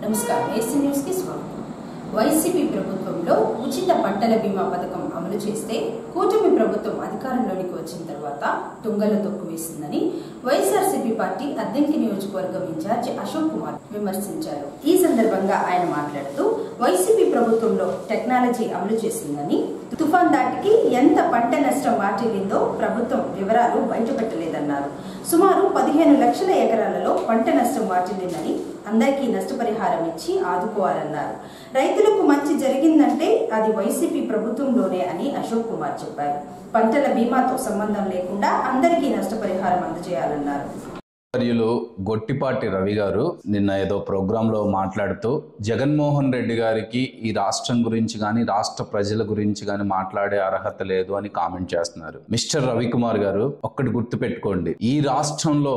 నమస్కారం AC news కి స్వాగతం. వైసీపీ ప్రభుత్వంలో ఉచిత పంటల బీమా పథకం అమలు చేస్తే కూటమి ప్రభుత్వం అధికారంలోకి వచ్చిన తర్వాత తుంగలో తొక్కు వేసిందని వైఎస్ఆర్సీపీ పార్టీ అద్దంకి నియోజకవర్గం ఇన్ఛార్జ్ అశోక్ కుమార్ విమర్శించారు. ఈ సందర్భంగా ఆయన మాట్లాడుతూ వైసీపీ ప్రభుత్వంలో టెక్నాలజీ అమలు చేసిందని, తుఫాన్ దాటికి ఎంత పంట నష్టం వాటిల్లిందో ప్రభుత్వం వివరాలు బయటపెట్టలేదన్నారు. సుమారు 15 లక్షల ఎకరాలలో పంట నష్టం వాటిల్లిందని, అందరికీ నష్టపరిహారం ఇచ్చి ఆదుకోవాలన్నారు. రైతులకు మంచి జరిగిందంటే అది వైసీపీ ప్రభుత్వంలోనే అని అశోక్ కుమార్ చెప్పారు. పంటల బీమాతో సంబంధం లేకుండా అందరికీ నష్టపరిహారం అందజేయాలన్నారు. గొట్టిపాటి రవి గారు నిన్న ఏదో ప్రోగ్రామ్ లో మాట్లాడుతూ జగన్మోహన్ రెడ్డి గారికి ఈ రాష్ట్రం గురించి కానీ రాష్ట్ర ప్రజల గురించి కానీ మాట్లాడే అర్హత లేదు అని కామెంట్ చేస్తున్నారు. మిస్టర్ రవికుమార్ గారు, ఒక్కటి గుర్తు పెట్టుకోండి, ఈ రాష్ట్రంలో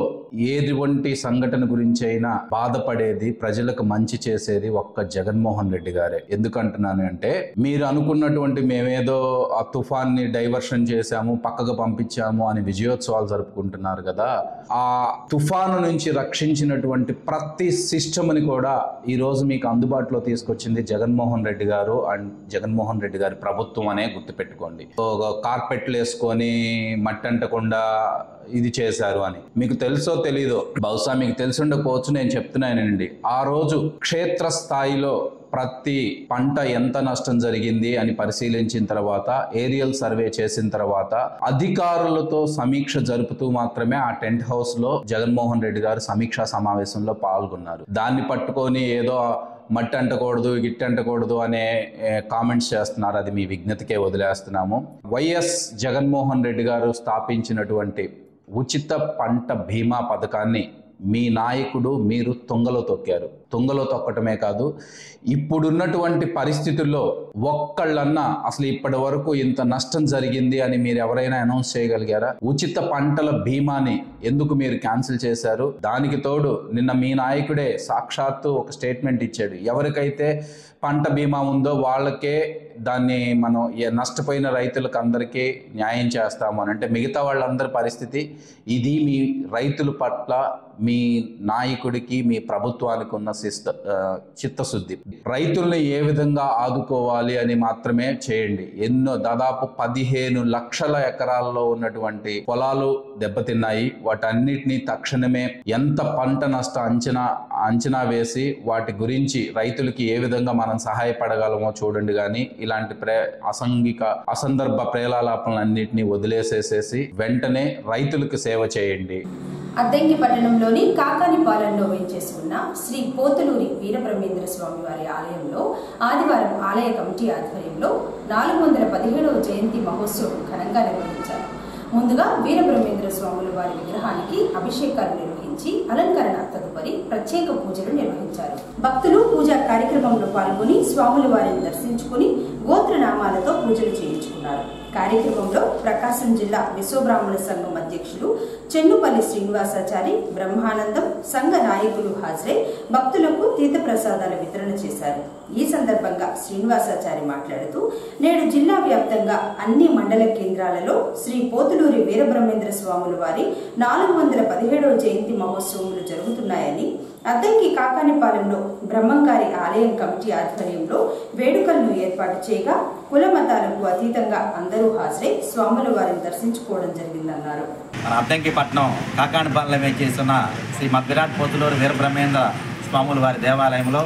ఎటువంటి సంఘటన గురించి అయినా బాధపడేది, ప్రజలకు మంచి చేసేది ఒక్క జగన్మోహన్ రెడ్డి గారే. ఎందుకంటున్నాను అంటే, మీరు అనుకున్నటువంటి మేమేదో ఆ తుఫాన్ ని డైవర్షన్ చేశాము, పక్కకు పంపించాము అని విజయోత్సవాలు జరుపుకుంటున్నారు కదా, ఆ తుఫాను నుంచి రక్షించినటువంటి ప్రతి సిస్టమ్ని కూడా ఈరోజు మీకు అందుబాటులో తీసుకొచ్చింది జగన్మోహన్ రెడ్డి గారు అండ్ జగన్మోహన్ రెడ్డి గారి ప్రభుత్వం అనే గుర్తుపెట్టుకోండి. కార్పెట్లు వేసుకొని మట్టి అంటకుండా ఇది చేశారు అని మీకు తెలుసో తెలీదో, బహుశా మీకు తెలిసి ఉండకపోవచ్చు, నేను చెప్తున్నానండి. ఆ రోజు క్షేత్రస్థాయిలో ప్రతి పంట ఎంత నష్టం జరిగింది అని పరిశీలించిన తర్వాత, ఏరియల్ సర్వే చేసిన తర్వాత, అధికారులతో సమీక్ష జరుపుతూ మాత్రమే ఆ టెంట్ హౌస్ లో జగన్మోహన్ రెడ్డి గారు సమీక్షా సమావేశంలో పాల్గొన్నారు. దాన్ని పట్టుకొని ఏదో మట్టి అంటకూడదు, గిట్టి అంటకూడదు అనే కామెంట్స్ చేస్తున్నారు. అది మీ విజ్ఞతకే వదిలేస్తున్నాము. వైఎస్ జగన్మోహన్ రెడ్డి గారు స్థాపించినటువంటి ఉచిత పంట బీమా పథకాన్ని మీ నాయకుడు మీరు తుంగలో తొక్కారు. తుంగలో తొక్కటమే కాదు, ఇప్పుడున్నటువంటి పరిస్థితుల్లో ఒక్కళ్ళన్నా అసలు ఇప్పటి వరకు ఇంత నష్టం జరిగింది అని మీరు ఎవరైనా అనౌన్స్ చేయగలిగారా? ఉచిత పంటల బీమాని ఎందుకు మీరు క్యాన్సిల్ చేశారు? దానికి తోడు నిన్న మీ నాయకుడే సాక్షాత్తు ఒక స్టేట్మెంట్ ఇచ్చాడు, ఎవరికైతే పంట బీమా ఉందో వాళ్ళకే దాన్ని మనం నష్టపోయిన రైతులకు అందరికీ న్యాయం చేస్తాము అని. అంటే మిగతా వాళ్ళందరి పరిస్థితి ఇది. మీ రైతుల పట్ల మీ నాయకుడికి మీ ప్రభుత్వానికి ఉన్న చిత్తశుద్ధి, రైతుల్ని ఏ విధంగా ఆదుకోవాలి అని మాత్రమే చేయండి. దాదాపు 15 లక్షల ఎకరాల్లో ఉన్నటువంటి పొలాలు దెబ్బతిన్నాయి. వాటన్నిటినీ తక్షణమే ఎంత పంట నష్ట అంచనా వేసి వాటి గురించి రైతులకి ఏ విధంగా మనం సహాయపడగలమో చూడండి. కానీ ఇలాంటి అసందర్భ ప్రేలాపనలన్నింటినీ వదిలేసేసేసి వెంటనే రైతులకు సేవ చేయండి. అద్దంకి పట్టణంలోని కాకానిపాలెంలో వేంచేసి ఉన్న శ్రీ పోతులూరి వీరబ్రహ్మేంద్ర స్వామి వారి ఆలయంలో ఆదివారం ఆలయ కమిటీ ఆధ్వర్యంలో 417వ జయంతి మహోత్సవం ఘనంగా నిర్వహించారు. ముందుగా వీరబ్రహ్మేంద్ర స్వాముల వారి విగ్రహానికి అభిషేకాలు నిర్వహించి అలంకరణ తదుపరి ప్రత్యేక పూజలు నిర్వహించారు. భక్తులు పూజా కార్యక్రమంలో పాల్గొని స్వాముల వారిని దర్శించుకుని గోత్రనామాలతో పూజలు చేయించుకున్నారు. కార్యక్రమంలో ప్రకాశం జిల్లా విశ్వబ్రాహ్మణ సంఘం అధ్యక్షులు చెన్నుపల్లి శ్రీనివాసాచారి, బ్రహ్మానందం సంఘ నాయకులు హాజరై భక్తులకు తీర్థప్రసాదాల వితరణ చేశారు. ఈ సందర్భంగా శ్రీనివాసాచారి మాట్లాడుతూ, నేడు జిల్లా వ్యాప్తంగా అన్ని మండల కేంద్రాలలో శ్రీ పోతులూరి వీరబ్రహ్మేంద్ర స్వాముల వారి 417వ జయంతి మహోత్సవములు జరుగుతున్నాయని, అద్దంకి కాకానిపాలెంలో బ్రహ్మంగారి ఆలయం కమిటీ ఆధ్వర్యంలో వేడుకలను ఏర్పాటు చేయగా కుల మతాలకు అతీతంగా అందరూ హాజరై స్వాముల వారిని దర్శించుకోవడం జరిగిందన్నారు. మన అద్దంకి పట్టణం కాకానిపాలెంలో వేంచేస్తున్న శ్రీ మద్విరాట్ పోతులూరి వీరబ్రహ్మేంద్ర స్వాముల వారి దేవాలయంలో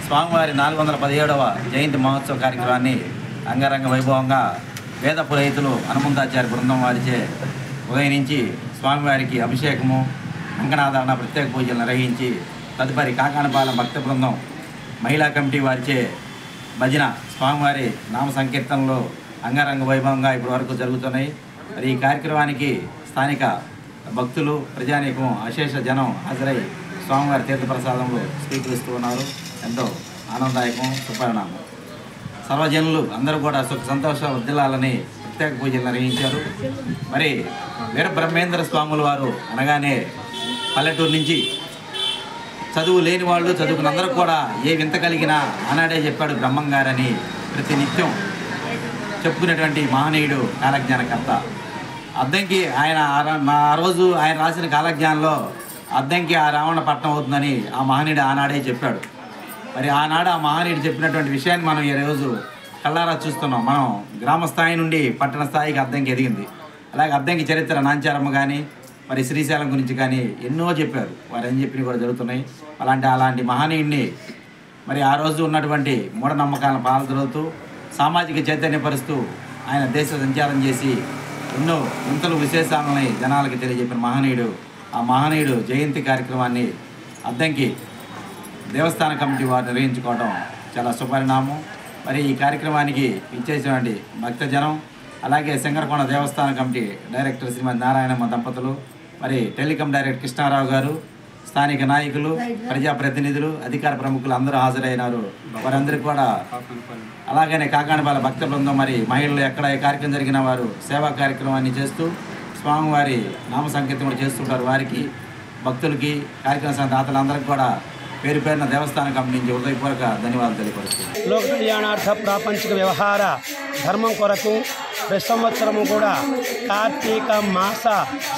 స్వామివారి 417వ జయంతి మహోత్సవ కార్యక్రమాన్ని అంగరంగ వైభవంగా వేద పురోహితులు హనుమంతాచార్య బృందం వారిచే ఉదయం నుంచి స్వామివారికి అభిషేకము, అంకనాదాన ప్రత్యేక పూజలు నిర్వహించి తదుపరి కాకానిపాలెం భక్త బృందం మహిళా కమిటీ వారిచే భజన, స్వామివారి నామ సంకీర్తనలు అంగరంగ వైభవంగా ఇప్పటి వరకు జరుగుతున్నాయి. మరి ఈ కార్యక్రమానికి స్థానిక భక్తులు, ప్రజానీకం, అశేష జనం హాజరై స్వామివారి తీర్థప్రసాదములు స్వీకరిస్తూ ఉన్నారు. ఎంతో ఆనందదాయకం, సుపరిణామం. సర్వజనులు అందరూ కూడా సుఖ సంతోషాలు వర్ధిల్లాలని ప్రత్యేక పూజలు నిర్వహించారు. మరి వీరబ్రహ్మేంద్ర స్వాముల వారు అనగానే పల్లెటూరు నుంచి చదువు లేని వాళ్ళు, చదువుకున్న అందరూ కూడా ఏ వింత కలిగినా ఆనాడే చెప్పాడు బ్రహ్మంగారని ప్రతి నిత్యం చెప్పుకునేటువంటి మహనీయుడు, కాలజ్ఞానకర్త. అద్దంకి ఆయన ఆ రోజు ఆయన రాసిన కాలజ్ఞానంలో అద్దంకి ఆ రావణ పట్టణం అవుతుందని ఆ మహనీయుడు ఆనాడే చెప్పాడు. మరి ఆనాడు ఆ మహనీయుడు చెప్పినటువంటి విషయాన్ని మనం ఈరోజు కళ్ళారా చూస్తున్నాం. మనం గ్రామ స్థాయి నుండి పట్టణ స్థాయికి అద్దంకి ఎదిగింది. అలాగే అద్దంకి చరిత్ర నాంచారమ్మ కానీ మరి శ్రీశైలం గురించి కానీ ఎన్నో చెప్పారు. వారు ఏం చెప్పినవి కూడా జరుగుతున్నాయి. అలాంటి మహనీయుడిని మరి ఆ రోజు ఉన్నటువంటి మూఢనమ్మకాలను పాల్గొడుతూ సామాజిక చైతన్యపరుస్తూ ఆయన దేశ సంచారం చేసి ఎన్నో వింతలు విశేషాలని జనాలకు తెలియజెప్పిన మహనీయుడు. ఆ మహనీయుడు జయంతి కార్యక్రమాన్ని అద్దంకి దేవస్థాన కమిటీ వారు నిర్వహించుకోవడం చాలా శుభపరిణామం. మరి ఈ కార్యక్రమానికి ఇచ్చేసినటువంటి భక్తజనం, అలాగే శంకరకొండ దేవస్థాన కమిటీ డైరెక్టర్ శ్రీమతి నారాయణమ్మ దంపతులు, మరి టెలికాం డైరెక్టర్ కృష్ణారావు గారు, స్థానిక నాయకులు, ప్రజాప్రతినిధులు, అధికార ప్రముఖులు అందరూ హాజరైనారు. వారందరికీ కూడా అలాగనే కాకానిపాలెం భక్త బృందం మరి మహిళలు ఎక్కడ ఏ కార్యక్రమం జరిగిన వారు సేవా కార్యక్రమాన్ని చేస్తూ స్వామివారి నామ సంకీర్తన కూడా చేస్తుంటారు. వారికి భక్తులకి కార్యక్రమ దాతలందరికీ కూడా పేరు పేరున దేవస్థాన కమిటీ నుంచి హృదయపూర్వక ధన్యవాదాలు తెలియపరుస్తుంది. లోక కళ్యాణార్థ ప్రాపంచిక వ్యవహార ధర్మం కొరకు ప్రతి సంవత్సరము కూడా కార్తీక మాస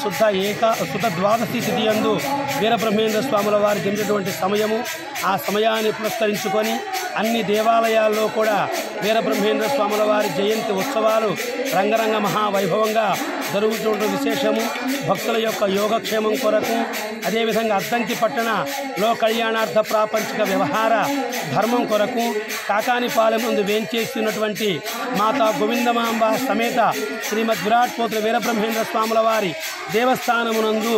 శుద్ధ ద్వాదశి తిథి యందు వీరబ్రహ్మేంద్ర స్వాముల వారు జన్మించినటువంటి సమయము. ఆ సమయాన్ని పురస్కరించుకొని అన్ని దేవాలయాల్లో కూడా వీరబ్రహ్మేంద్ర స్వాముల వారి జయంతి ఉత్సవాలు రంగరంగ మహావైభవంగా జరుగుతున్న విశేషము. భక్తుల యొక్క యోగక్షేమం కొరకు అదేవిధంగా అద్దంకి పట్టణ లోక కళ్యాణార్థ ప్రాపంచిక వ్యవహార ధర్మం కొరకు కాకానిపాలెం ముందు వేంచేస్తున్నటువంటి మాతా గోవిందమాంబ సమేత శ్రీమద్ విరాట్ పోత్ర వీరబ్రహ్మేంద్ర స్వాముల వారి దేవస్థానమునందు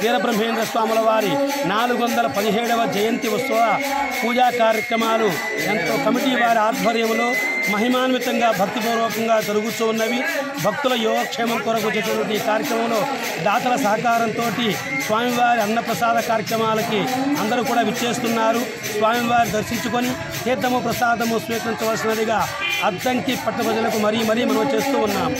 వీరబ్రహ్మేంద్ర స్వాముల వారి 417వ జయంతి ఉత్సవ పూజా కార్యక్రమాలు ఎంతో కమిటీ వారి ఆధ్వర్యంలో మహిమాన్వితంగా భక్తిపూర్వకంగా జరుగుతూ ఉన్నవి. భక్తుల యోగక్షేమం కొరకు చేసినటువంటి ఈ కార్యక్రమంలో దాతల సహకారంతో స్వామివారి అన్నప్రసాద కార్యక్రమాలకి అందరూ కూడా విచ్చేస్తున్నారు. స్వామివారి దర్శించుకొని తీర్థము ప్రసాదము స్వీకరించవలసినదిగా అద్దంకి పట్ట ప్రజలకు మరీ మనం చేస్తూ ఉన్నాం.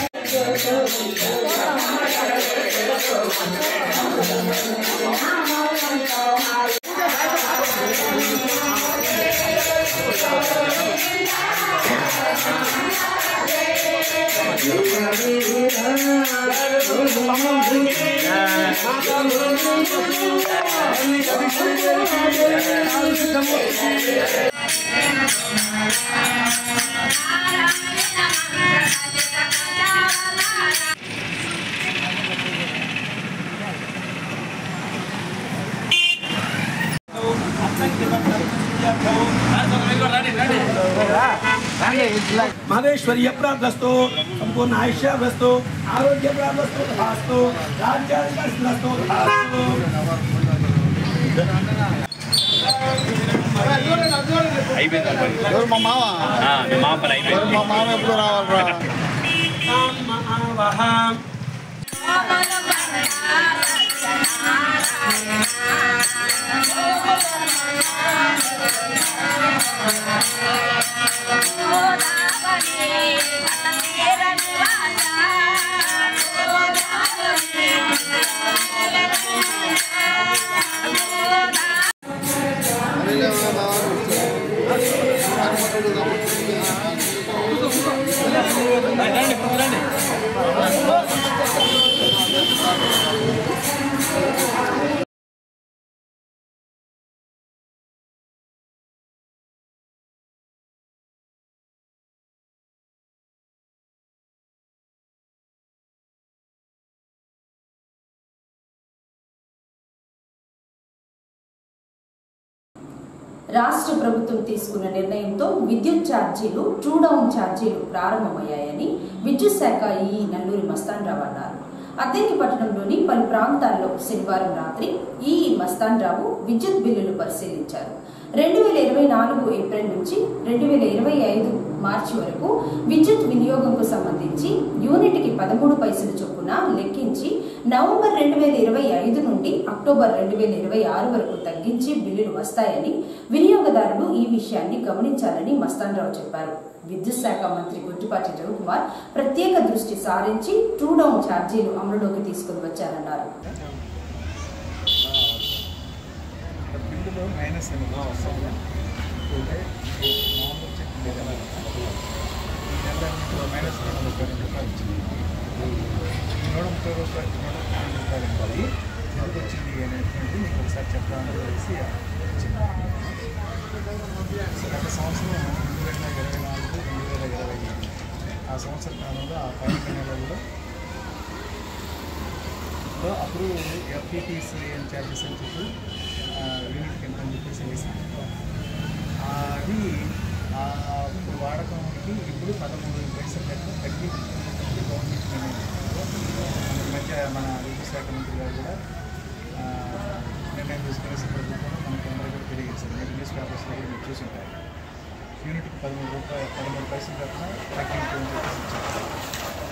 మహేశ్వర్య ప్రాప్తస్తు సంపూర్ణ ఆయుష్యాస్తు ఆరోగ్య ప్రాప్తస్తు ధాస్తు రాజ్యాధికారస్తు ధాస్తు. మా మామ ఎప్పుడు రావాలరా? రాష్ట్ర ప్రభుత్వం తీసుకున్న నిర్ణయంతో విద్యుత్ ఛార్జీలు ట్రూడౌన్ ఛార్జీలు ప్రారంభమయ్యాయని విద్యుత్ శాఖ ఈ నల్లూరి మస్తాన్ రావు అన్నారు. అద్దంకి పట్టణంలోని పలు ప్రాంతాల్లో శనివారం రాత్రి ఈ మస్తాన్ రావు విద్యుత్ బిల్లులు పరిశీలించారు. 2024 ఏప్రిల్ నుంచి 2025 మార్చి వరకు విద్యుత్ వినియోగంకు సంబంధించి యూనిట్కి 13 పైసలు చొప్పున లెక్కించి నవంబర్ 2025 నుండి అక్టోబర్ 2026 వరకు తగ్గించి బిల్లులు వస్తాయని వినియోగదారులు ఈ విషయాన్ని గమనించాలని మస్తాన్ రావు చెప్పారు. విద్యుత్ శాఖ మంత్రి గుట్టిపాటి రవికుమార్ ప్రత్యేక దృష్టి సారించి ట్రూడౌన్ ఛార్జీలు అమలులోకి తీసుకుని వచ్చారన్నారు. వచ్చింది అనేటువంటి మీకు ఒకసారి చెప్తామని తెలిసి సంవత్సరం 2024, 2025 ఆ సంవత్సర కాలంలో ఆ 12 నెలల్లో అప్పుడు ఎఫ్టీటీసీ ఛార్జెస్ అని చెప్పి యూనిట్ కింద అని చెప్పేసి వేసాను. అది ఇప్పుడు వాడకానికి ఇప్పుడు 13 పైసలు లెక్క తగ్గి గవర్నమెంట్ మధ్య మన విద్యుత్ శాఖ మంత్రి గారు కూడా నిర్ణయం తీసుకునేసి ప్రభుత్వం మన కేంద్రం కూడా తెలియజేశారు. మీరు న్యూస్ పేపర్స్లో కూడా మీరు చూసి ఉంటారు. యూనిట్కి 13 పైసలు కాకుండా తగ్గింపు అని చెప్పేసి ఇచ్చారు.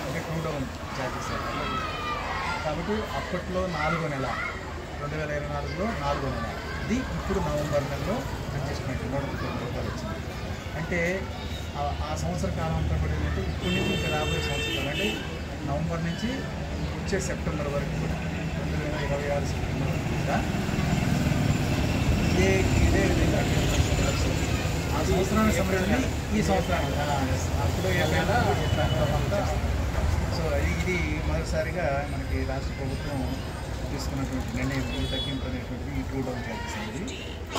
అంటే టూ డౌన్ ఛార్జెస్. కాబట్టి అప్పట్లో 4వ నెల 2024లో 4వ నెల ఇది ఇప్పుడు నవంబర్ నెలలో అడ్జస్ట్మెంట్ 190 రూపాయలు వచ్చింది. అంటే ఆ సంవత్సర కాలం అంతా కూడా ఏంటంటే ఇప్పటి నుంచి ఇంకా రాబోయే సంవత్సరం అంటే నవంబర్ నుంచి వచ్చే సెప్టెంబర్ వరకు కూడా 2026 సెప్టెంబర్ వరకు కూడా ఇదే విధంగా ఆ సంవత్సరానికి సంబంధించి ఈ సంవత్సరానికి అప్పుడు ఏమైనా అంతా. సో ఇది మొదటిసారిగా మనకి రాష్ట్ర ప్రభుత్వం తీసుకున్నటువంటి నిర్ణయం ఈ తగ్గింపు అనేటువంటిది ఈ టూ డౌన్ ఛార్జెస్ అనేది.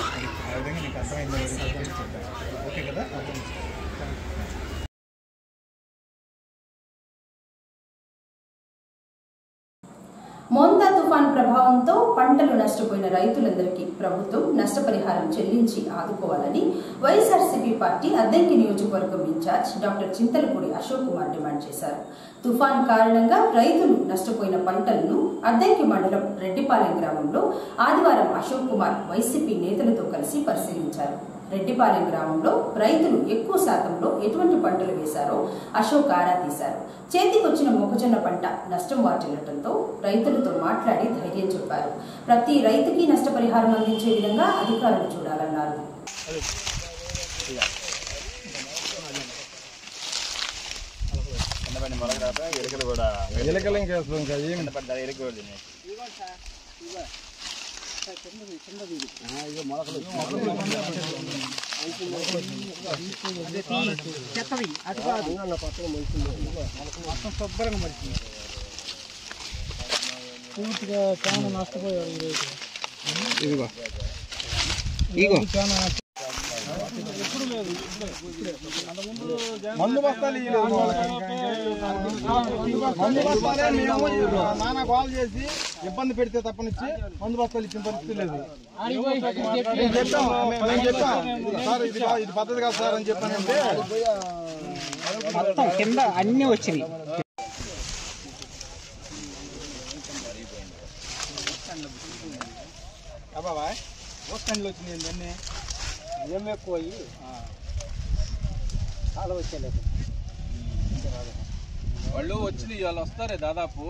అది ఆ విధంగా నీకు అర్థమైందో చెప్తాను. ఓకే కదా? మోంతా తుఫాన్ ప్రభావంతో పంటలు నష్టపోయిన రైతులందరికీ ప్రభుత్వం నష్టపరిహారం చెల్లించి ఆదుకోవాలని వైఎస్ఆర్సీపీ పార్టీ అద్దంకి నియోజకవర్గం in-charge doctor Chintalapudi Ashok Kumar demand చేశారు. తుఫాన్ కారణంగా రైతులు నష్టపోయిన పంటలను అద్దంకి మండలం రెడ్డిపాలెం గ్రామంలో ఆదివారం అశోక్ కుమార్ వైసీపీ నేతలతో కలిసి పరిశీలించారు. రెడ్డిపాలెం గ్రామంలో రైతులు ఎక్కువ శాతంలో ఎటువంటి పంటలు వేశారో అశోక్ ఆరా తీశారు. చేతికొచ్చిన మొక్కజొన్న పంట నష్టం వాటిల్లటంతో రైతులతో మాట్లాడి ధైర్యం చెప్పారు. ప్రతి రైతుకి నష్టపరిహారం అందించే విధంగా అధికారులు చూడాలన్నారు. పూర్తిగా చాలా నష్టపోయారు ఈరోజు. మందు బస్తాలు నానా కాల్ చేసి ఇబ్బంది పెడితే తప్పనిచ్చి మందు బస్తాలు ఇచ్చిన పరిస్థితి లేదు. చెప్పాం సార్ ఇది పద్ధతి కాదు సార్ అని చెప్పానంటే మొత్తం కింద అన్ని వచ్చినాయి. అబ్బాబాయ్ వస్తాండ్లు వచ్చినాయి అన్నీ ఏం ఎక్కువ చాలా వచ్చేలేదు. వాళ్ళు వచ్చినాయి, వాళ్ళు వస్తారే దాదాపు.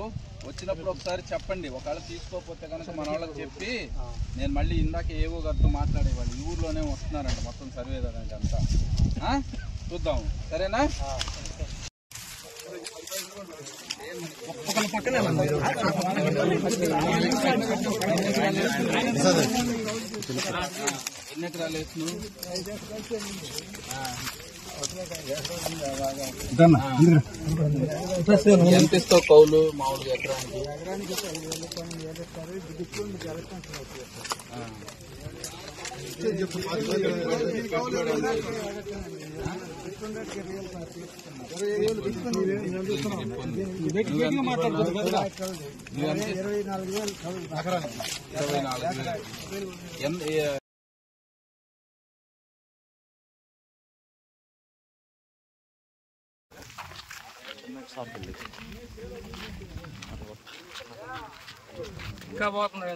వచ్చినప్పుడు ఒకసారి చెప్పండి. ఒకవేళ తీసుకోకపోతే కనుక మన వాళ్ళకి చెప్పి నేను మళ్ళీ ఇందాక ఏవో గారితో మాట్లాడేవాళ్ళు ఈ ఊర్లోనే వస్తున్నారంట మొత్తం సర్వే దానికి అంతా. చూద్దాం, సరేనా? ఎన్ని ఎకరాలు వేస్తున్నావు? ఎంత ఇస్తావు కౌలు మామూలుగా ఎకరానికి? ఇంకా పోతున్నాయి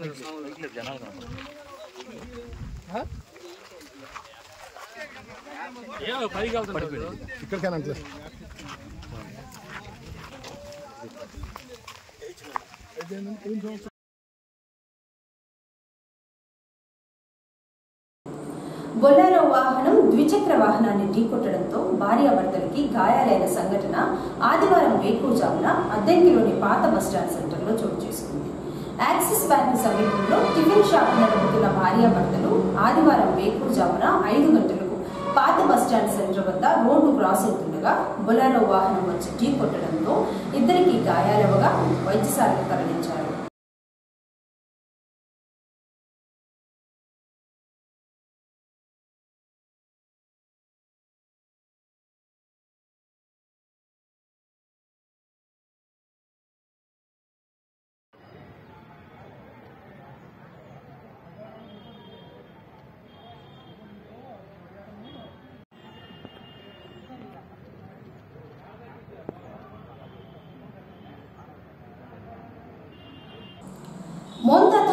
పైకి వెళ్తున్నాడు ఇక్కడికైనా బొలెరో వాహనం ద్విచక్ర వాహనాన్ని ఢీకొట్టడంతో భార్యాభర్తలకి గాయాలైన సంఘటన ఆదివారం వేకువజామున అద్దంకిలోని పాత బస్టాండ్ సెంటర్లో చోటు చేసుకుంది. యాక్సిస్ బ్యాంకు సమీపంలో టిఫిన్ షాప్ నడుపుతున్న భార్యాభర్తలు ఆదివారం వేకువజామున 5 గంటలకు పాత బస్టాండ్ సెంటర్ వద్ద రోడ్డు క్రాస్ అవుతుండగా బొలెరో వాహనం వచ్చి ఢీకొట్టడంతో ఇద్దరికి గాయాలవగా వైద్యశాలకు తరలించారు.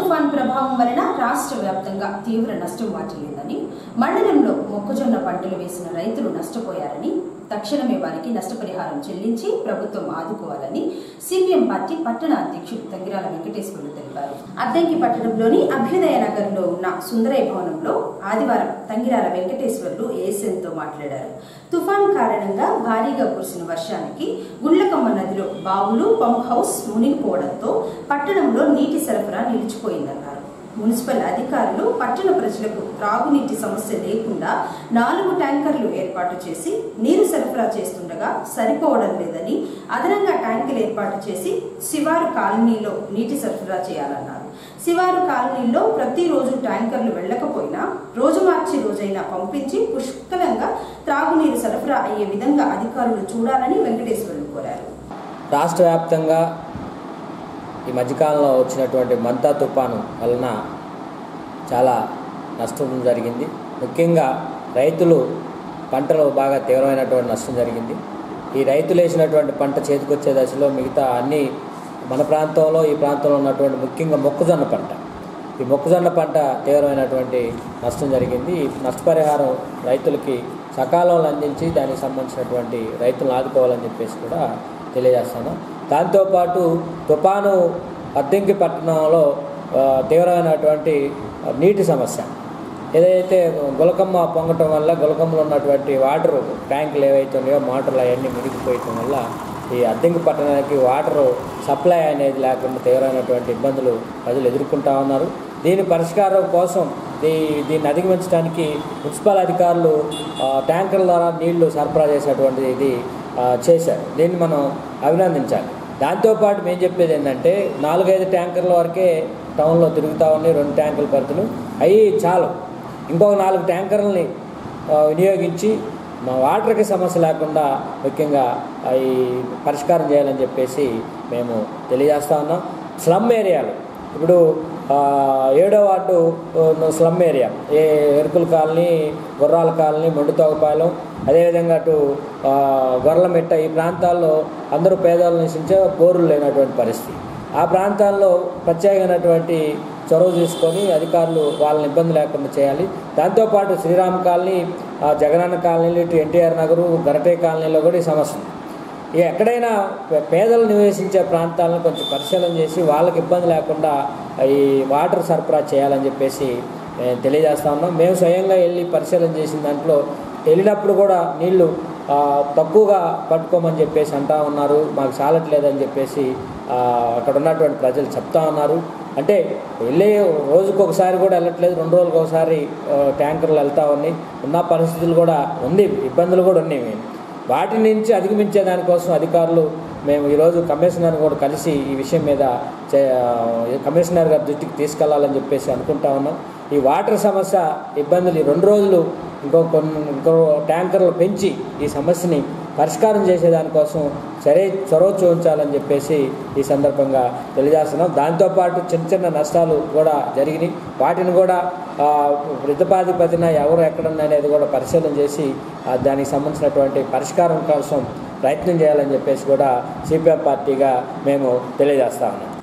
తుఫాన్ ప్రభావం వలన రాష్ట్ర వ్యాప్తంగా తీవ్ర నష్టం వాటిల్లిందని, మండలంలో మొక్కజొన్న పంటలు వేసిన రైతులు నష్టపోయారని, తక్షణమే వారికి నష్టపరిహారం చెల్లించి ప్రభుత్వం ఆదుకోవాలని సిపిఎం పార్టీ పట్టణ అధ్యక్షుడు తంగిరాల వెంకటేశ్వర్లు తెలిపారు. అద్దంకి పట్టణంలోని అభ్యుదయ నగర్లో ఉన్న సుందరయ్య భవనంలో ఆదివారం తంగిరాల వెంకటేశ్వర్లు ఏఎస్ఎన్తో మాట్లాడారు. తుఫాన్ కారణంగా భారీగా కురిసిన వర్షానికి గుండ్లకమ్మ నదిలో బావులు, పంప్ హౌస్ మునిగిపోవడంతో పట్టణంలో నీటి సరఫరా నిలిచిపోయిందన్నారు. మున్సిపల్ అధికారులు పట్టణ ప్రజలకు త్రాగునీటి సమస్య లేకుండా 4 ట్యాంకర్లు ఏర్పాటు చేసి నీరు సరఫరా చేస్తుండగా సరిపోవడం లేదని అదనంగా ట్యాంకులు ఏర్పాటు చేసి శివారు కాలనీలో నీటి సరఫరా చేయాలన్నారు. శివారు కాలనీలో ప్రతిరోజు ట్యాంకర్లు వెళ్లకపోయినా రోజు మార్చి రోజైనా పంపించి పుష్కలంగా త్రాగునీరు సరఫరా అయ్యే విధంగా అధికారులు చూడాలని వెంకటేశ్వర్లు కోరారు. రాష్ట్ర వ్యాప్తంగా ఈ మధ్యకాలంలో వచ్చినటువంటి మంతా తుఫాను వలన చాలా నష్టం జరిగింది. ముఖ్యంగా రైతులు పంటలు బాగా తీవ్రమైనటువంటి నష్టం జరిగింది. ఈ రైతులు వేసినటువంటి పంట చేతికొచ్చే దశలో మిగతా అన్ని మన ప్రాంతంలో ఈ ప్రాంతంలో ఉన్నటువంటి ముఖ్యంగా మొక్కజొన్న పంట, ఈ మొక్కజొన్న పంట తీవ్రమైనటువంటి నష్టం జరిగింది. ఈ నష్టపరిహారం రైతులకి సకాలంలో అందించి దానికి సంబంధించినటువంటి రైతులను ఆదుకోవాలని చెప్పేసి కూడా తెలియజేస్తాను. దాంతోపాటు తుఫాను అద్దంకి పట్టణంలో తీవ్రమైనటువంటి నీటి సమస్య, ఏదైతే గులకమ్మ పొంగటం వల్ల గులకమ్మలో ఉన్నటువంటి వాటర్ ట్యాంకులు ఏవైతే ఉన్నాయో మోటార్లు అవన్నీ మునిగిపోయటం వల్ల ఈ అద్దంకి పట్టణానికి వాటర్ సప్లై అనేది లేకుండా తీవ్రమైనటువంటి ఇబ్బందులు ప్రజలు ఎదుర్కొంటూ ఉన్నారు. దీని పరిష్కారం కోసం దీన్ని అధిగమించడానికి మున్సిపల్ అధికారులు ట్యాంకర్ల ద్వారా నీళ్లు సరఫరా చేసేటువంటి ఇది చేశారు. దీన్ని మనం అభినందించాలి. దాంతోపాటు మేము చెప్పేది ఏంటంటే 4-5 ట్యాంకర్ల వరకే టౌన్లో తిరుగుతూ ఉన్నాయి, 2 ట్యాంకుల పరిధులు అవి చాలు. ఇంకొక 4 ట్యాంకర్లని వినియోగించి మా వాటర్కి సమస్య లేకుండా ముఖ్యంగా అవి పరిష్కారం చేయాలని చెప్పేసి మేము తెలియజేస్తూ ఉన్నాం. స్లమ్ ఏరియాలు ఇప్పుడు 7వ ward slum area, Yerukula colony, గుర్రాల కాలనీ, మొండితోగపాలెం, అదేవిధంగా అటు గొర్రెలమిట్ట, ఈ ప్రాంతాల్లో అందరూ పేదలు నివసించే బోర్లు లేనటువంటి పరిస్థితి. ఆ ప్రాంతాల్లో ప్రత్యేకమైనటువంటి చొరవ తీసుకొని అధికారులు వాళ్ళని ఇబ్బంది లేకుండా చేయాలి. దాంతోపాటు శ్రీరామ్ కాలనీ, జగనన్న కాలనీలు, ఇటు ఎన్టీఆర్ నగరు, గరటే కాలనీలో కూడా ఈ సమస్య. ఎక్కడైనా పేదలు నివసించే ప్రాంతాలను కొంచెం పరిశీలన చేసి వాళ్ళకి ఇబ్బంది లేకుండా ఈ వాటర్ సరఫరా చేయాలని చెప్పేసి తెలియజేస్తా ఉన్నాం. మేము స్వయంగా వెళ్ళి పరిశీలన చేసిన దాంట్లో వెళ్ళినప్పుడు కూడా నీళ్లు తక్కువగా పట్టుకోమని చెప్పేసి అంటా ఉన్నారు, మాకు చాలట్లేదని చెప్పేసి అక్కడ ఉన్నటువంటి ప్రజలు చెప్తా ఉన్నారు. అంటే వెళ్ళే రోజుకు ఒకసారి కూడా వెళ్ళట్లేదు, 2 రోజులకు ఒకసారి ట్యాంకర్లు వెళ్తూ ఉన్నాయి. ఉన్న పరిస్థితులు కూడా ఉంది, ఇబ్బందులు కూడా ఉన్నాయి. మేము వాటి నుంచి అధిగమించే దానికోసం అధికారులు మేము ఈరోజు కమిషనర్ కూడా కలిసి ఈ విషయం మీద కమిషనర్ గారి దృష్టికి తీసుకెళ్లాలని చెప్పేసి అనుకుంటా ఉన్నాం. ఈ వాటర్ సమస్య ఇబ్బందులు 2 రోజులు ఇంకో ట్యాంకర్లు పెంచి ఈ సమస్యని పరిష్కారం చేసేదానికోసం చొరవ చూపించాలని చెప్పేసి ఈ సందర్భంగా తెలియజేస్తున్నాం. దాంతోపాటు చిన్న నష్టాలు కూడా జరిగినాయి, వాటిని కూడా ప్రతిపాదిపతిన ఎవరు ఎక్కడున్నా అనేది కూడా పరిశీలన చేసి దానికి సంబంధించినటువంటి పరిష్కారం కోసం ప్రయత్నం చేయాలని చెప్పేసి కూడా సిపిఎం పార్టీగా మేము తెలియజేస్తా ఉన్నాం.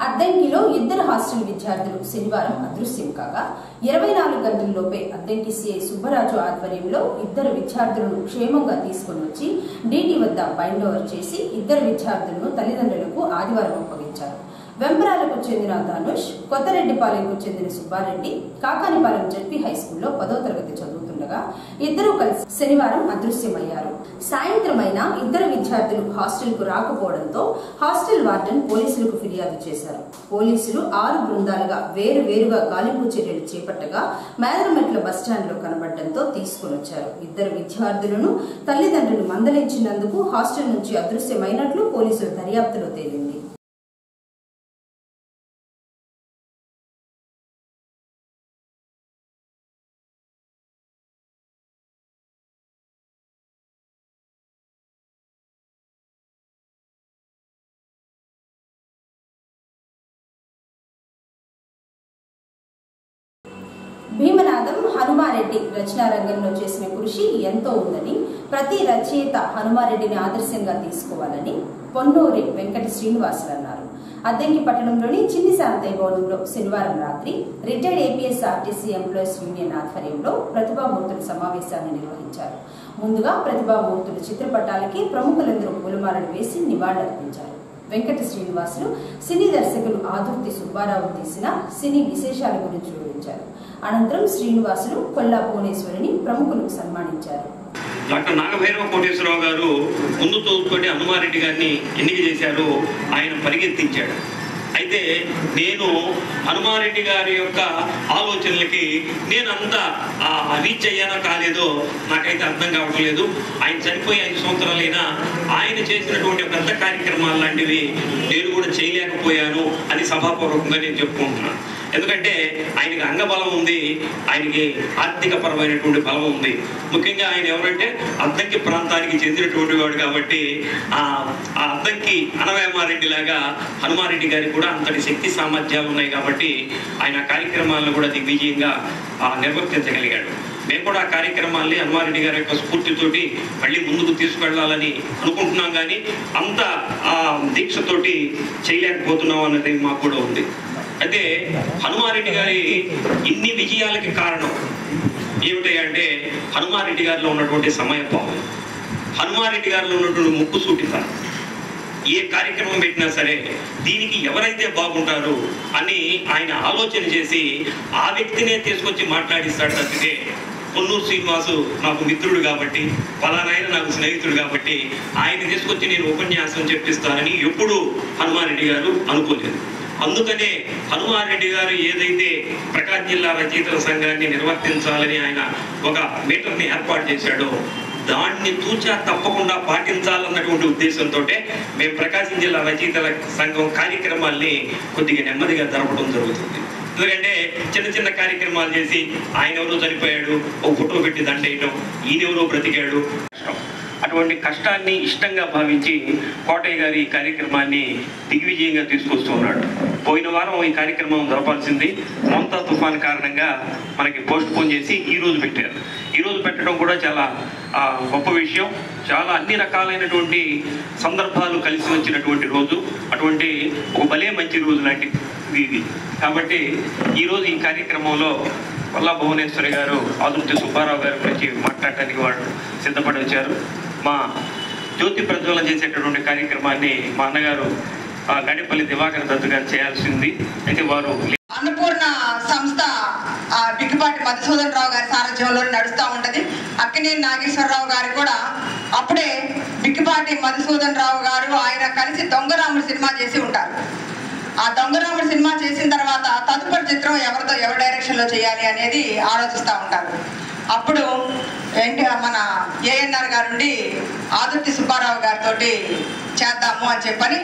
అద్దంకిలో 2 హాస్టల్ విద్యార్థులు శనివారం అదృశ్యం కాగా 24 గంటల్లోపే అద్దంకి సిఐ సుబ్బరాజు ఆధ్వర్యంలో 2 విద్యార్థులను క్షేమంగా తీసుకుని వచ్చి డీటీ వద్ద బైండ్ ఓవర్ చేసి 2 విద్యార్థులను తల్లిదండ్రులకు ఆదివారం అప్పగించారు. వెంపరాలకు చెందిన ధనుష్, కొత్తరెడ్డిపాలెంకు చెందిన సుబ్బారెడ్డి కాకానిపాలెం జెడ్పీ హైస్కూల్లో 10వ తరగతి చదువుతుండగా 2 కలిసి శనివారం అదృశ్యమయ్యారు. సాయంత్రమైన 2 విద్యార్థులు హాస్టల్కు రాకపోవడంతో హాస్టల్ వార్డెన్ పోలీసులకు ఫిర్యాదు చేశారు. పోలీసులు 6 బృందాలుగా వేరువేరుగా గాలింపు చర్యలు చేపట్టగా మేదరమెట్ల బస్టాండ్లో కనబడడంతో తీసుకుని వచ్చారు. 2 విద్యార్థులను తల్లిదండ్రులు మందలించినందుకు హాస్టల్ నుంచి అదృశ్యమైనట్లు పోలీసుల దర్యాప్తులో తేలింది. భీమనాథం హనుమారెడ్డి రచనా రంగంలో చేసిన కృషి ఎంతో ఉందని, ప్రతి రచయిత హనుమారెడ్డిని ఆదర్శంగా తీసుకోవాలని పొన్నూరి వెంకట శ్రీనివాసులు అన్నారు. అద్దంకి పట్టణంలోని చిన్ని శాంతయ్య భవనంలో శనివారం రాత్రి retired APS RTC employees union ఆధ్వర్యంలో ప్రతిభామూర్తుల సమావేశాన్ని నిర్వహించారు. ముందుగా ప్రతిభామూర్తుల చిత్రపటాలకి ప్రముఖులందరూ పూలమాలలు వేసి నివాళులర్పించారు. వెంకట శ్రీనివాసులు సినీ దర్శకులు ఆదుర్తి సుబ్బారావు తీసిన సినీ విశేషాల గురించి వివరించారు. అనంతరం శ్రీనివాసులు కొల్లా భువనేశ్వరిని ప్రముఖులకు సన్మానించారు. డాక్టర్ నాగభైరవ కోటేశ్వరరావు గారు ముందు తోటి హనుమారెడ్డి గారిని ఎన్నిక చేశారు, ఆయన పరిగెత్తించాడు. అయితే నేను హనుమారెడ్డి గారి యొక్క ఆలోచనలకి నేను అంతా రీచ్ అయ్యానో కాలేదో నాకైతే అర్థం కావటం లేదు. ఆయన చనిపోయి 5 సంవత్సరాలైనా ఆయన చేసినటువంటి పెద్ద కార్యక్రమాలు లాంటివి నేను కూడా చేయలేకపోయాను అని సభాపూర్వకంగా నేను చెప్పుకుంటున్నాను. ఎందుకంటే ఆయనకి అంగబలం ఉంది, ఆయనకి ఆర్థిక పరమైనటువంటి బలం ఉంది. ముఖ్యంగా ఆయన ఎవరంటే అద్దంకి ప్రాంతానికి చెందినటువంటి వాడు కాబట్టి ఆ అద్దంకి అనవేమారెడ్డి లాగా హనుమారెడ్డి గారికి కూడా అంతటి శక్తి సామర్థ్యాలు ఉన్నాయి కాబట్టి ఆయన కార్యక్రమాలను కూడా దిగ్విజయంగా నిర్వర్తించగలిగాడు. మేము కూడా ఆ కార్యక్రమాల్ని హనుమారెడ్డి గారి యొక్క స్ఫూర్తితోటి మళ్ళీ ముందుకు తీసుకెళ్లాలని అనుకుంటున్నాం, కానీ అంత దీక్షతోటి చేయలేకపోతున్నాం అన్నది మాకు కూడా ఉంది. అయితే హనుమారెడ్డి గారి ఇన్ని విజయాలకి కారణం ఏమిటంటే హనుమారెడ్డి గారిలో ఉన్నటువంటి సమయభావం, హనుమారెడ్డి గారిలో ఉన్నటువంటి ముక్కుసూటిత. ఏ కార్యక్రమం పెట్టినా సరే దీనికి ఎవరైతే బాగుంటారు అని ఆయన ఆలోచన చేసి ఆ వ్యక్తినే తీసుకొచ్చి మాట్లాడిస్తాడు తప్పితే పొన్నూరు శ్రీనివాసు నాకు మిత్రుడు కాబట్టి, పలానాయన నాకు స్నేహితుడు కాబట్టి ఆయన తీసుకొచ్చి నేను ఉపన్యాసం చెప్పిస్తానని ఎప్పుడూ హనుమారెడ్డి గారు అనుకోలేదు. అందుకనే హనుమారెడ్డి గారు ఏదైతే ప్రకాశం జిల్లా రచయితల సంఘాన్ని నిర్వర్తించాలని ఆయన ఒక మీటర్ని ఏర్పాటు చేశాడో దాన్ని తూచా తప్పకుండా పాటించాలన్నటువంటి ఉద్దేశంతో మేము ప్రకాశం జిల్లా రచయితల సంఘం కార్యక్రమాల్ని కొద్దిగా నెమ్మదిగా జరపడం జరుగుతుంది. ఎందుకంటే చిన్న చిన్న కార్యక్రమాలు చేసి ఆయన ఎవరో చనిపోయాడు ఒక ఫోటో పెట్టి దండేయటం, ఈయనెవరో బ్రతికాడు, అటువంటి కష్టాన్ని ఇష్టంగా భావించి కోటయ్య గారి ఈ కార్యక్రమాన్ని దిగ్విజయంగా తీసుకొస్తూ ఉన్నాడు. పోయిన వారం ఈ కార్యక్రమం జరపాల్సింది మోంతా తుఫాన్ కారణంగా మనకి పోస్ట్ పోన్ చేసి ఈరోజు పెట్టారు. ఈరోజు పెట్టడం కూడా చాలా గొప్ప విషయం. చాలా అన్ని రకాలైనటువంటి సందర్భాలు కలిసి వచ్చినటువంటి రోజు, అటువంటి ఒక భలే మంచి రోజు లాంటి ఇది. కాబట్టి ఈరోజు ఈ కార్యక్రమంలో కొల్లా భువనేశ్వరి గారు ఆదుర్తి సుబ్బారావు గారి గురించి మాట్లాడటానికి వాళ్ళు సిద్ధపడి వచ్చారు. మా జ్యోతి ప్రజ్వలన చేసేటటువంటి కార్యక్రమాన్ని మా అన్నగారు గడిపల్లి దివాకర్ దత్తు గారు చేయాల్సింది. అయితే వారు అన్నపూర్ణ సంస్థ బిగ్గిపాటి మధుసూదన్ రావు గారి సారథ్యంలో నడుస్తూ ఉంటది. అక్కినేని నాగేశ్వరరావు గారు కూడా అప్పుడే బిగ్గిపాటి మధుసూదన్ రావు గారు ఆయన కలిసి దొంగరాముడు సినిమా చేసి ఉంటారు. ఆ దొంగరాముడు సినిమా చేసిన తర్వాత తదుపరి చిత్రం ఎవరి డైరెక్షన్లో చేయాలి అనేది ఆలోచిస్తూ ఉంటారు. అప్పుడు మన ఏఎన్ఆర్ గారుండి ఆదుర్తి సుబ్బారావు గారితో చేద్దాము అని చెప్పని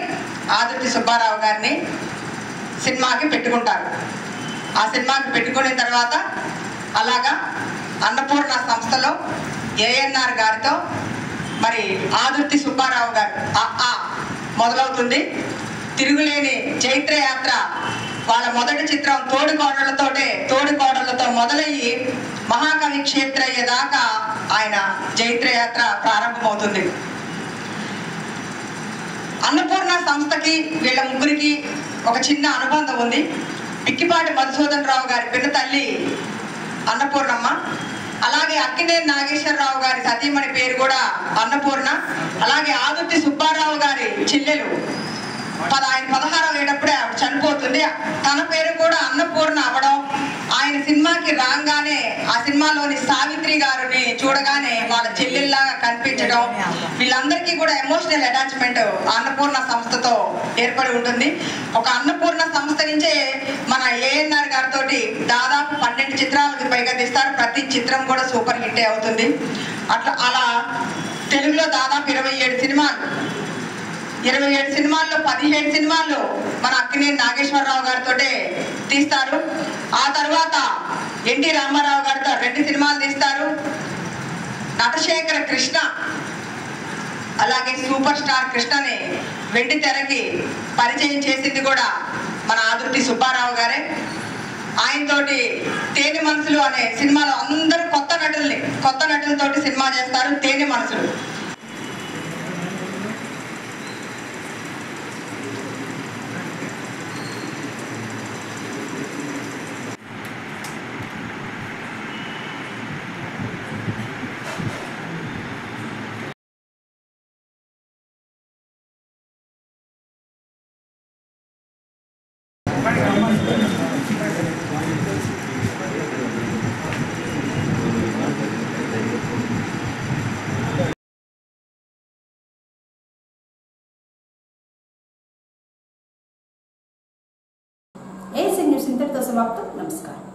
ఆదుర్తి సుబ్బారావు గారిని సినిమాకి పెట్టుకుంటారు. ఆ సినిమాకి పెట్టుకున్న తర్వాత అలాగా అన్నపూర్ణ సంస్థలో ఏఎన్ఆర్ గారితో మరి ఆదుర్తి సుబ్బారావు గారు మొదలవుతుంది. తిరుగులేని చైత్రయాత్ర వాళ్ళ మొదటి చిత్రం తోడుకోడళ్లతో మొదలయ్యి మహాకవి క్షేత్రయ్య దాకా ఆయన చైత్రయాత్ర ప్రారంభమవుతుంది. అన్నపూర్ణ సంస్థకి వీళ్ళ ముగ్గురికి ఒక చిన్న అనుబంధం ఉంది. బిక్కిపాటి మధుసూదన్ రావు గారి పిన్న తల్లి అన్నపూర్ణమ్మ, అలాగే అక్కినేని నాగేశ్వరరావు గారి సతీమణి పేరు కూడా అన్నపూర్ణ, అలాగే ఆదుర్తి సుబ్బారావు గారి చెల్లెలు ఆయన 16 ఏటప్పుడే ఆవిడ చనిపోతుంది. తన పేరు కూడా అన్నపూర్ణ అవ్వడం, ఆయన సినిమాకి రాగానే ఆ సినిమాలోని సావిత్రి గారిని చూడగానే వాళ్ళ చెల్లెల్లాగా కనిపించడం, వీళ్ళందరికీ కూడా ఎమోషనల్ అటాచ్మెంట్ అన్నపూర్ణ సంస్థతో ఏర్పడి ఉంటుంది. ఒక అన్నపూర్ణ సంస్థ నుంచే మన ఏఎన్ఆర్ గారితో దాదాపు 12 చిత్రాలకు పైగా తీస్తారు. ప్రతి చిత్రం కూడా సూపర్ హిట్ అవుతుంది. అలా తెలుగులో దాదాపు 27 సినిమాల్లో 17 సినిమాల్లో మన అక్కినేని నాగేశ్వరరావు గారితో తీస్తారు. ఆ తర్వాత ఎన్టీ రామారావు గారితో 2 సినిమాలు తీస్తారు. నటశేఖర కృష్ణ, అలాగే సూపర్ స్టార్ కృష్ణని వెండి తెరకి పరిచయం చేసింది కూడా మన ఆదుర్తి సుబ్బారావు గారే. ఆయనతోటి తేనె మనసులు అనే సినిమాలో అందరూ కొత్త నటులతోటి సినిమా చేస్తారు. తేనె మనసులు ఏసీ న్యూస్ ఇంతటితో సమాప్తం. నమస్కారం.